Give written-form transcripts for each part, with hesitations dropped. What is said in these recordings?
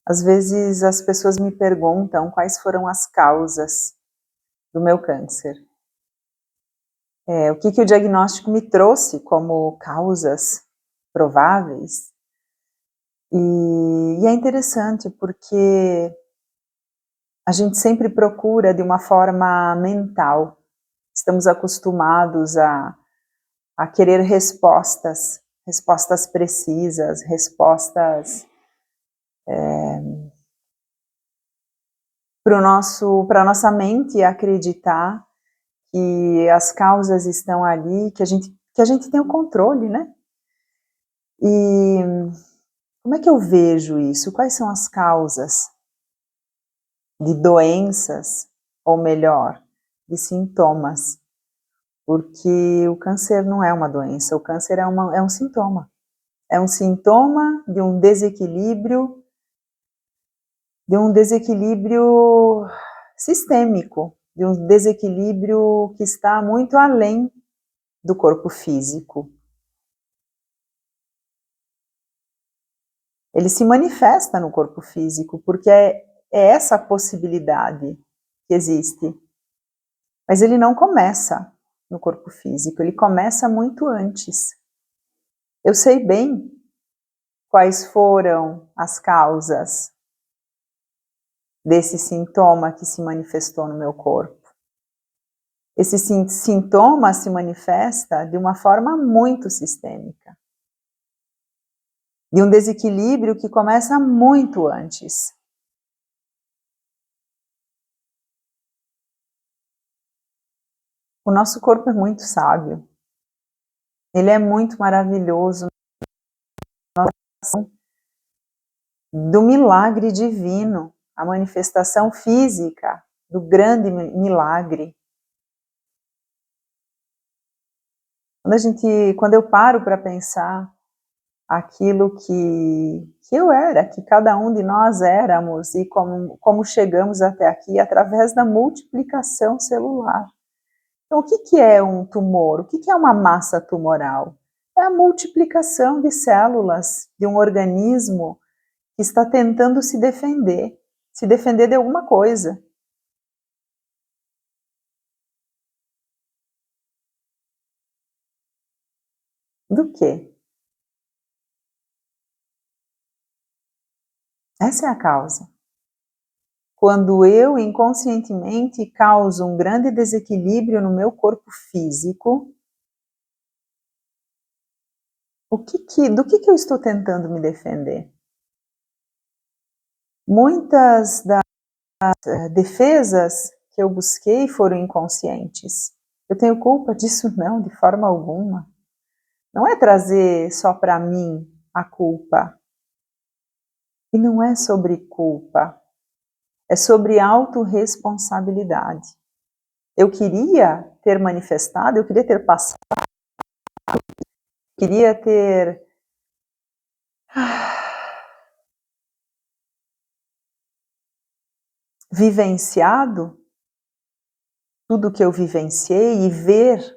Às vezes as pessoas me perguntam quais foram as causas do meu câncer. O que o diagnóstico me trouxe como causas prováveis. E é interessante porque a gente sempre procura de uma forma mental. Estamos acostumados a querer respostas precisas, respostas para a nossa mente acreditar que as causas estão ali, que a gente tem o controle, né? E como é que eu vejo isso? Quais são as causas de doenças, ou melhor, de sintomas? Porque o câncer não é uma doença, o câncer é um sintoma. É um sintoma de um desequilíbrio sistêmico, de um desequilíbrio que está muito além do corpo físico. Ele se manifesta no corpo físico, porque é essa a possibilidade que existe. Mas ele não começa no corpo físico, ele começa muito antes. Eu sei bem quais foram as causas desse sintoma que se manifestou no meu corpo. Esse sintoma se manifesta de uma forma muito sistêmica, de um desequilíbrio que começa muito antes. O nosso corpo é muito sábio, ele é muito maravilhoso, do milagre divino, a manifestação física do grande milagre. Quando eu paro para pensar aquilo que eu era, que cada um de nós éramos e como chegamos até aqui através da multiplicação celular. Então, o que é um tumor? O que é uma massa tumoral? É a multiplicação de células de um organismo que está tentando se defender de alguma coisa. Do quê? Essa é a causa. Quando eu inconscientemente causo um grande desequilíbrio no meu corpo físico, do que eu estou tentando me defender? Muitas das defesas que eu busquei foram inconscientes. Eu tenho culpa disso? Não, de forma alguma. Não é trazer só para mim a culpa. E não é sobre culpa. É sobre autorresponsabilidade. Eu queria ter manifestado, eu queria ter passado, eu queria ter vivenciado tudo o que eu vivenciei e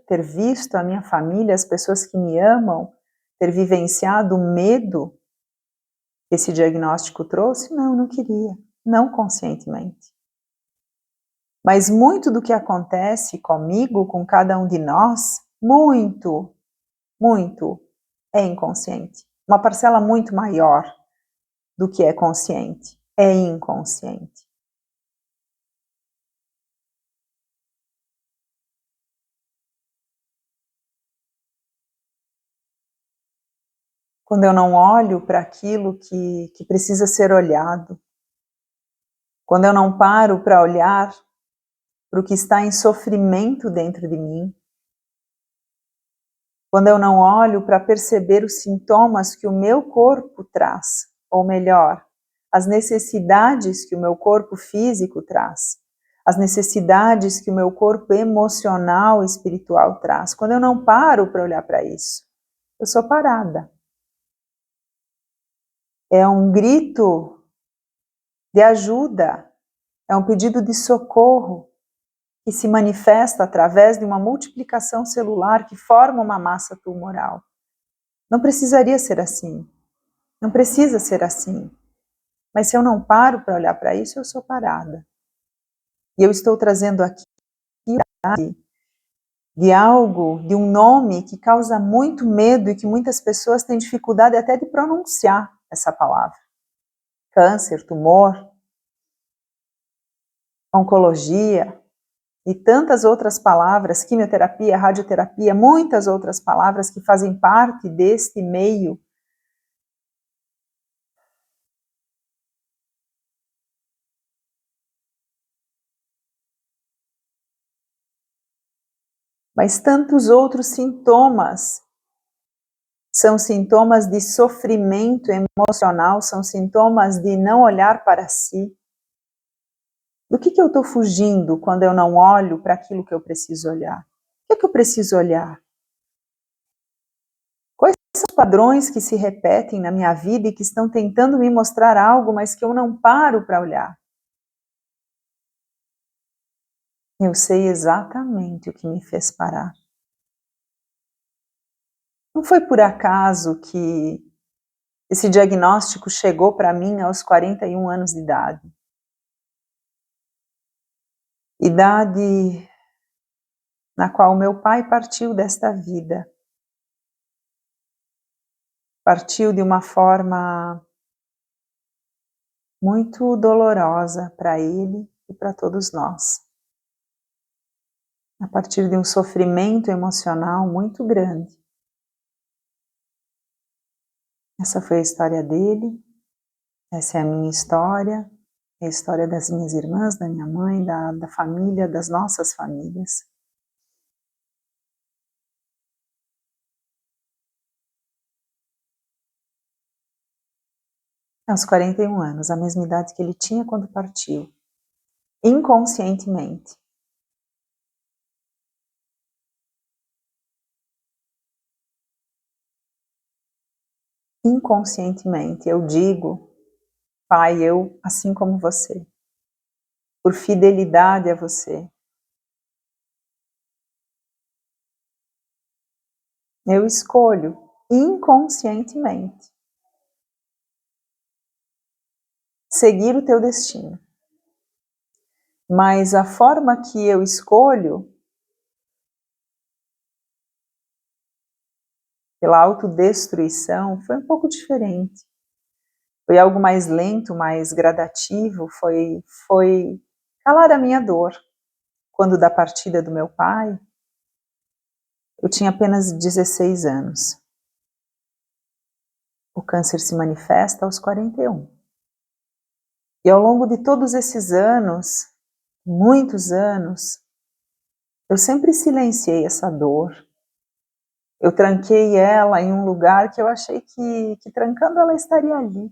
ter visto a minha família, as pessoas que me amam, ter vivenciado o medo que esse diagnóstico trouxe? Não, não queria, não conscientemente. Mas muito do que acontece comigo, com cada um de nós, muito é inconsciente. Uma parcela muito maior do que é consciente é inconsciente. Quando eu não olho para aquilo que precisa ser olhado, quando eu não paro para olhar para o que está em sofrimento dentro de mim, quando eu não olho para perceber os sintomas que o meu corpo traz, ou melhor, as necessidades que o meu corpo físico traz, as necessidades que o meu corpo emocional e espiritual traz, quando eu não paro para olhar para isso, eu sou parada. É um grito de ajuda, é um pedido de socorro que se manifesta através de uma multiplicação celular que forma uma massa tumoral. Não precisaria ser assim. Não precisa ser assim. Mas se eu não paro para olhar para isso, eu sou parada. E eu estou trazendo aqui de algo, de um nome que causa muito medo e que muitas pessoas têm dificuldade até de pronunciar essa palavra. Câncer, tumor, oncologia e tantas outras palavras, quimioterapia, radioterapia, muitas outras palavras que fazem parte deste meio. Mas tantos outros sintomas. São sintomas de sofrimento emocional, são sintomas de não olhar para si. Do que eu estou fugindo quando eu não olho para aquilo que eu preciso olhar? O que eu preciso olhar? Quais são os padrões que se repetem na minha vida e que estão tentando me mostrar algo, mas que eu não paro para olhar? Eu sei exatamente o que me fez parar. Não foi por acaso que esse diagnóstico chegou para mim aos 41 anos de idade. Idade na qual meu pai partiu desta vida. Partiu de uma forma muito dolorosa para ele e para todos nós. A partir de um sofrimento emocional muito grande. Essa foi a história dele, essa é a minha história, é a história das minhas irmãs, da minha mãe, da família, das nossas famílias. Aos 41 anos, a mesma idade que ele tinha quando partiu, inconscientemente. Inconscientemente, eu digo, pai, eu, assim como você, por fidelidade a você, eu escolho inconscientemente seguir o teu destino. Mas a forma que eu escolho, pela autodestruição, foi um pouco diferente. Foi algo mais lento, mais gradativo, foi calar a minha dor. Quando da partida do meu pai, eu tinha apenas 16 anos. O câncer se manifesta aos 41. E ao longo de todos esses anos, muitos anos, eu sempre silenciei essa dor. Eu tranquei ela em um lugar que eu achei que trancando ela estaria ali.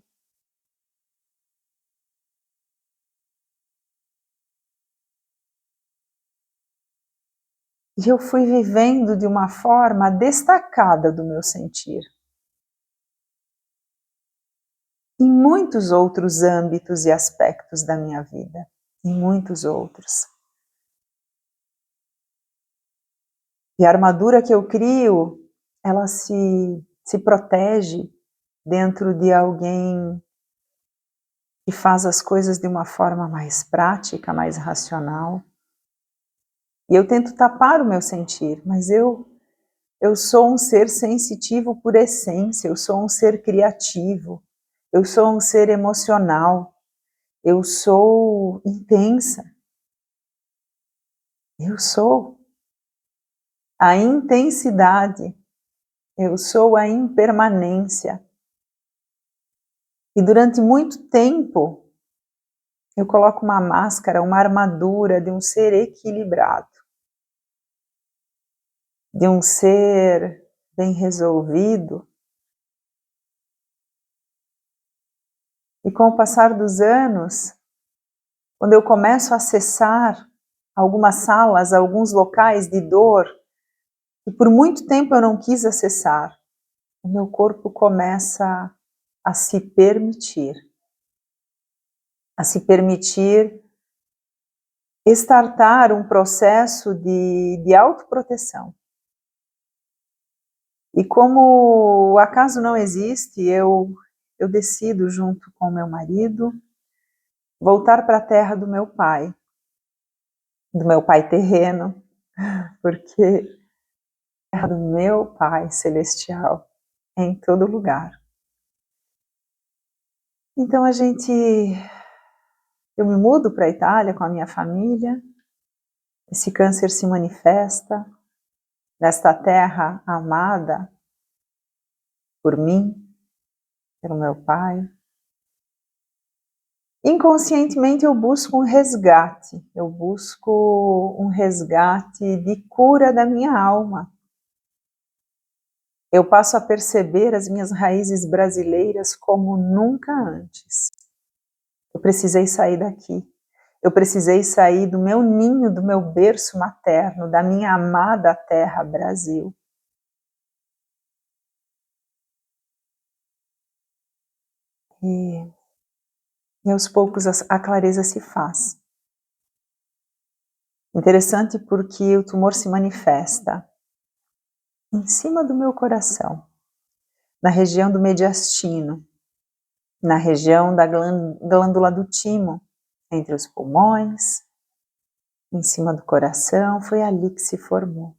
E eu fui vivendo de uma forma destacada do meu sentir. Em muitos outros âmbitos e aspectos da minha vida. Em muitos outros. E a armadura que eu crio, ela se protege dentro de alguém que faz as coisas de uma forma mais prática, mais racional. E eu tento tapar o meu sentir, mas eu sou um ser sensitivo por essência, eu sou um ser criativo, eu sou um ser emocional, eu sou intensa. Eu sou a intensidade, eu sou a impermanência. E durante muito tempo, eu coloco uma máscara, uma armadura de um ser equilibrado, de um ser bem resolvido. E com o passar dos anos, quando eu começo a acessar algumas salas, alguns locais de dor, que por muito tempo eu não quis acessar, o meu corpo começa a se permitir estartar um processo de autoproteção. E como o acaso não existe, eu eu decido, junto com meu marido, voltar para a terra do meu pai terreno, porque a terra do meu pai celestial é em todo lugar. Então eu me mudo para a Itália com a minha família, esse câncer se manifesta nesta terra amada por mim, pelo meu pai. Inconscientemente eu busco um resgate de cura da minha alma. Eu passo a perceber as minhas raízes brasileiras como nunca antes. Eu precisei sair daqui. Eu precisei sair do meu ninho, do meu berço materno, da minha amada terra Brasil. E aos poucos a clareza se faz. Interessante porque o tumor se manifesta em cima do meu coração, na região do mediastino, na região da glândula do timo, entre os pulmões, em cima do coração, foi ali que se formou.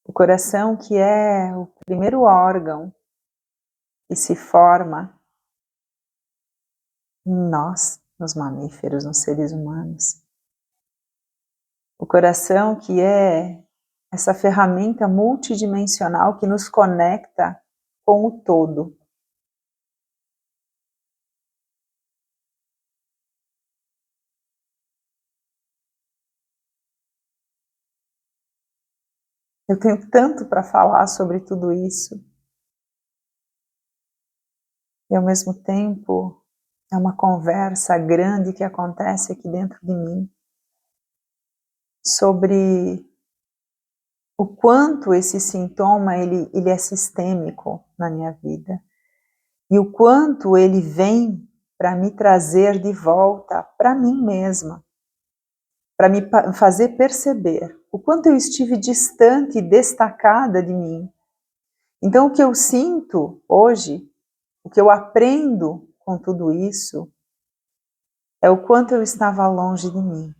O coração, que é o primeiro órgão que se forma em nós, nos mamíferos, nos seres humanos. O coração, que é essa ferramenta multidimensional que nos conecta com o todo. Eu tenho tanto para falar sobre tudo isso. E ao mesmo tempo é uma conversa grande que acontece aqui dentro de mim sobre o quanto esse sintoma ele é sistêmico na minha vida e o quanto ele vem para me trazer de volta para mim mesma, para me fazer perceber o quanto eu estive distante e destacada de mim. Então o que eu sinto hoje, o que eu aprendo com tudo isso, é o quanto eu estava longe de mim.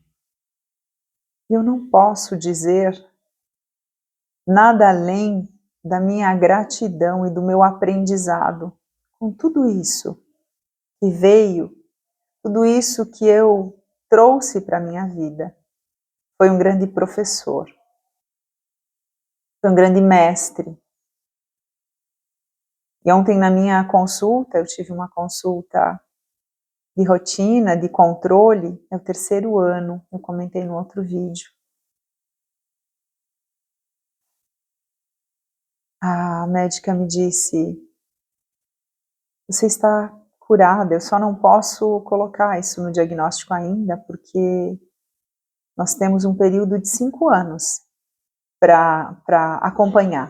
Eu não posso dizer nada além da minha gratidão e do meu aprendizado com tudo isso que veio, tudo isso que eu trouxe para a minha vida. Foi um grande professor, foi um grande mestre. E ontem na minha consulta, eu tive uma consulta de rotina, de controle, é o 3º ano, eu comentei no outro vídeo. A médica me disse: você está curada, eu só não posso colocar isso no diagnóstico ainda, porque nós temos um período de 5 anos para acompanhar,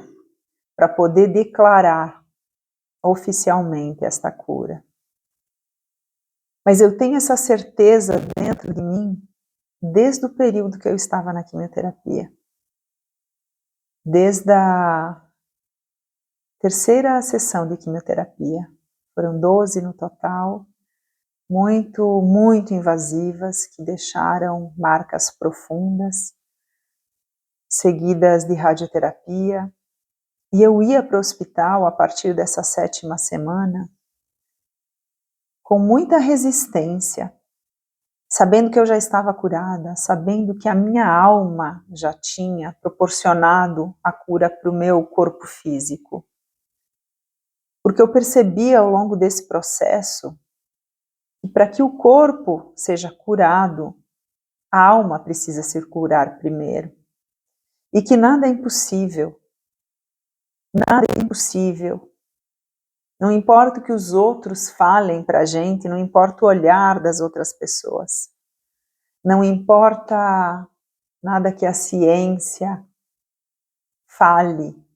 para poder declarar oficialmente esta cura. Mas eu tenho essa certeza dentro de mim desde o período que eu estava na quimioterapia. Desde a 3ª sessão de quimioterapia. Foram 12 no total, muito, muito invasivas, que deixaram marcas profundas, seguidas de radioterapia. E eu ia para o hospital a partir dessa 7ª semana com muita resistência, sabendo que eu já estava curada, sabendo que a minha alma já tinha proporcionado a cura para o meu corpo físico. Porque eu percebi ao longo desse processo que para que o corpo seja curado, a alma precisa se curar primeiro. E que nada é impossível. Nada é impossível. Não importa o que os outros falem para a gente, não importa o olhar das outras pessoas. Não importa nada que a ciência fale.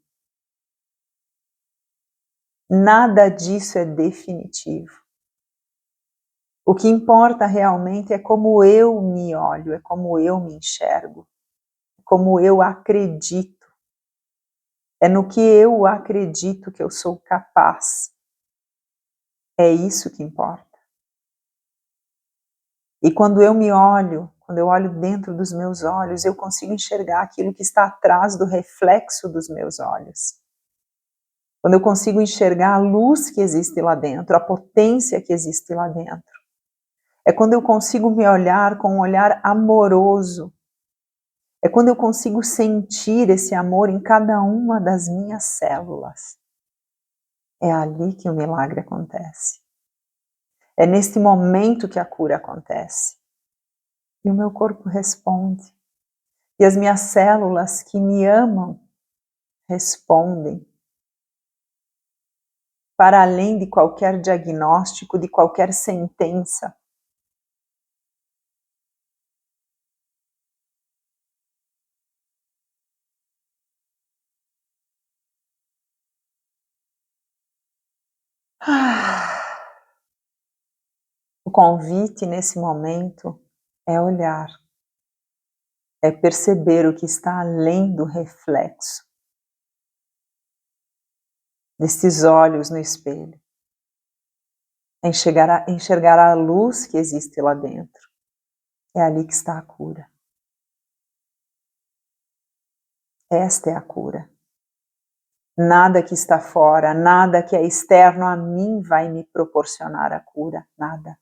Nada disso é definitivo. O que importa realmente é como eu me olho, é como eu me enxergo, é como eu acredito. É no que eu acredito que eu sou capaz É isso que importa. E quando eu me olho, quando eu olho dentro dos meus olhos, eu consigo enxergar aquilo que está atrás do reflexo dos meus olhos. Quando eu consigo enxergar a luz que existe lá dentro, a potência que existe lá dentro. É quando eu consigo me olhar com um olhar amoroso. É quando eu consigo sentir esse amor em cada uma das minhas células. É ali que o milagre acontece. É neste momento que a cura acontece. E o meu corpo responde. E as minhas células que me amam respondem. Para além de qualquer diagnóstico, de qualquer sentença. O convite nesse momento é olhar, é perceber o que está além do reflexo desses olhos no espelho, é enxergar a luz que existe lá dentro. É ali que está a cura. Esta é a cura. Nada que está fora, nada que é externo a mim vai me proporcionar a cura, nada.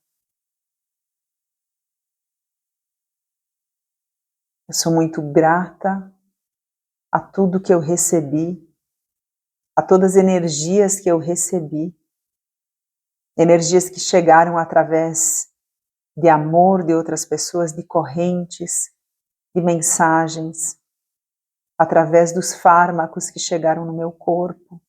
Eu sou muito grata a tudo que eu recebi, a todas as energias que eu recebi, energias que chegaram através de amor de outras pessoas, de correntes, de mensagens, através dos fármacos que chegaram no meu corpo,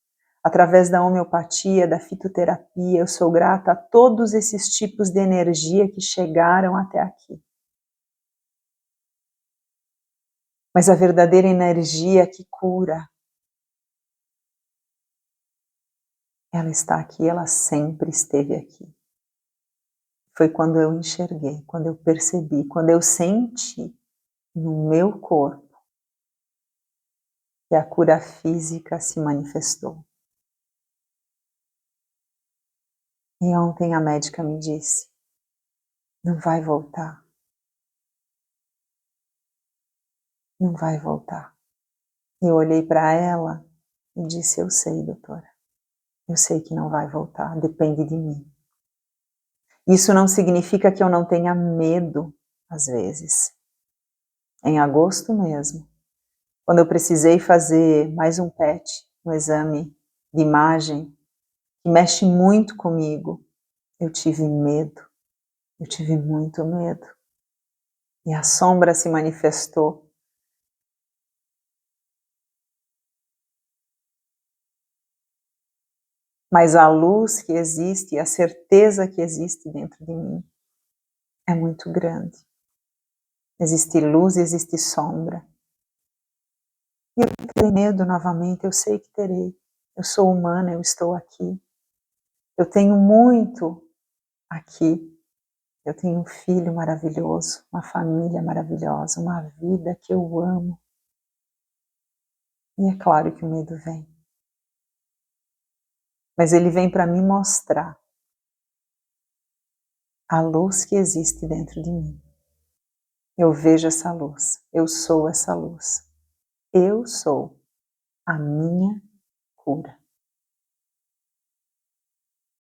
através da homeopatia, da fitoterapia. Eu sou grata a todos esses tipos de energia que chegaram até aqui. Mas a verdadeira energia que cura, ela está aqui, ela sempre esteve aqui. Foi quando eu enxerguei, quando eu percebi, quando eu senti no meu corpo que a cura física se manifestou. E ontem a médica me disse, não vai voltar. Não vai voltar. Eu olhei para ela e disse, eu sei, doutora. Eu sei que não vai voltar, depende de mim. Isso não significa que eu não tenha medo, às vezes. Em agosto mesmo, quando eu precisei fazer mais um PET, um exame de imagem, que mexe muito comigo, eu tive medo, eu tive muito medo. E a sombra se manifestou. Mas a luz que existe e a certeza que existe dentro de mim é muito grande. Existe luz e existe sombra. E eu terei medo novamente, eu sei que terei. Eu sou humana, eu estou aqui. Eu tenho muito aqui. Eu tenho um filho maravilhoso, uma família maravilhosa, uma vida que eu amo. E é claro que o medo vem. Mas ele vem para me mostrar a luz que existe dentro de mim. Eu vejo essa luz, eu sou essa luz. Eu sou a minha cura.